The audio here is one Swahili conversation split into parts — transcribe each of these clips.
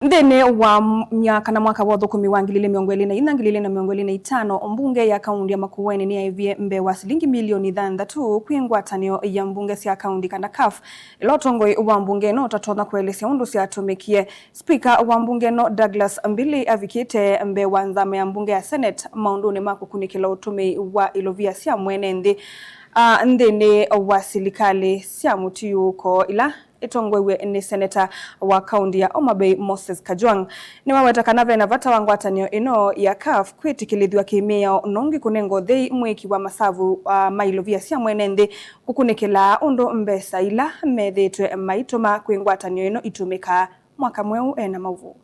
Nthini wa myaka na mwaka wa uthukumi wa 2024-2025 mbunge ya kaundi ya Makueni niyaivie mbee wa silingi milioni 6 kwi ngwatanio ya mbunge sya kaundi kana CAF ila utongoi wa mbunge no utatonya kuelesya Undu Syatumikie. Speaker wa mbunge no Douglas Mbili avikite mbee wa nzama ya mbunge ya Senate maunduni makukunikila utumi wa ilovia sya mwene nthini wa Silikali sya mutiyuko ila itongwewe ni senator wa kaundi ya Omabay Moses Kajwang ni wawetakana na vata wa ngwatanio ino ya CAF kwitikilithwa kimia nongi kunengo thei mwiki wa masavu mailovia sya mwenende kukunikila undu mbesa ila methitwe maituma kwi ngwatanio ino itumika mwaka mweu ena mauvu.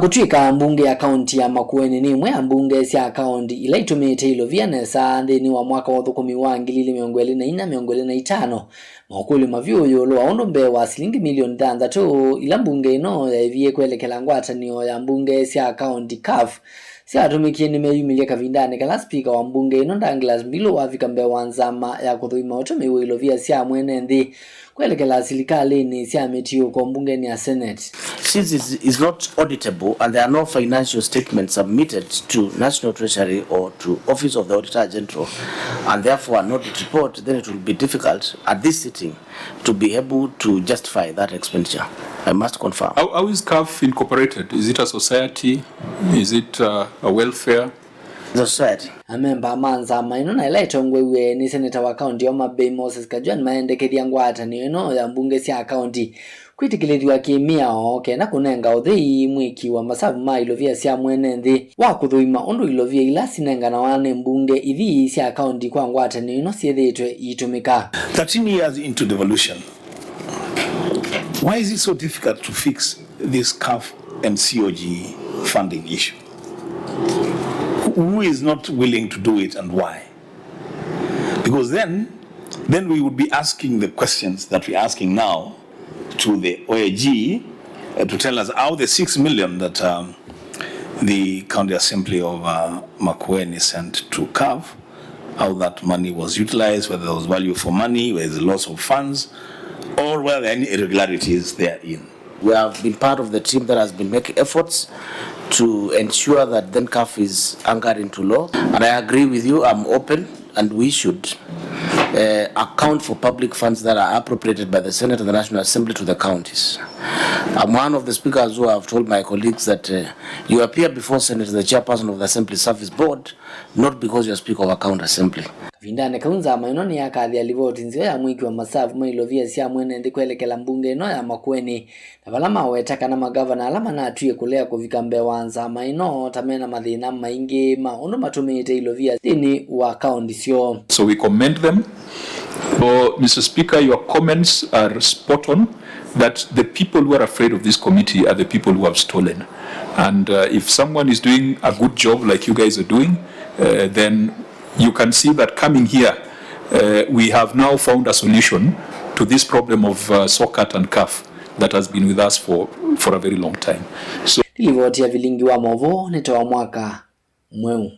Kutwika mbunge ya kaunti ya Makueni ni mwe mbunge sya kaundi ila itumite ilovia nesa nthini wa mwaka wa uthukumi wa 2024-2025 maukuli mavyuyu lwa undu mbee wa silingi milioni 6 ila mbunge ino yaivie kuelekela ngwatanio ya mbunge sya kaundi CAF Syatumikie nimeyumilia kavindani kala speaker wa mbunge ino Douglas Mbili wafika mbee wa nzama ya kuthuima utumi wa ilovia sya mwene nthi kuelekela Silikali ni sya mitiyuko mbunge ni ya Senate. Since it is not auditable and there are no financial statements submitted to National Treasury or to Office of the Auditor General and therefore an audit report, then it will be difficult at this sitting to be able to justify that expenditure. I must confirm. How is CAF incorporated? Is it a society? Is it a welfare? The society. Amemba manza maino na ila itongwewe ni senator wa county ya Omabay Moses Kajwang maendekeria ngwatanio ino ya mbunge sya county kwitikilithwa kimia kena kunenga uthei mwiki wa masavu ma ilovia sya mwene nthi wa kuthuima undu ilovia ila sinengana wane mbunge ithi sya county kwa ngwatanio ino syethitwe itumika. 13 years into devolution, why is it so difficult to fix this CAF and COG funding issue? Who is not willing to do it and why? Because then we would be asking the questions that we're asking now to the OAG to tell us how the 6 million that the County Assembly of Makueni sent to CAF, how that money was utilized, whether there was value for money, whether there's loss of funds, or whether there are any irregularities therein. We have been part of the team that has been making efforts to ensure that then CAF is anchored into law. And I agree with you, I'm open, and we should account for public funds that are appropriated by the Senate and the National Assembly to the counties. I'm one of the speakers who have told my colleagues that you appear before Senate as the chairperson of the Assembly Service Board, not because you're Speaker of a county assembly. Vindane kaunza mainoni ya kathi alivoti nzio ya mwiki wa masavu mailovia sya mwene ndi kuelekela mbunge ino ya Makueni na valama wetaka na magavana alama na atuye kulea kuvika mbee wa nzama ino tamena mathina maingi maundu matumite ilovia thini wa kaundi syo. So we commend them. Mr. Speaker, your comments are spot on that the people who are afraid of this committee are the people who have stolen. And if someone is doing a good job like you guys are doing, then you can see that coming here, we have now found a solution to this problem of SOCAT and CAF that has been with us for a very long time. So, Ilivoti ya vilingi wa movo nito wa mwaka mweu.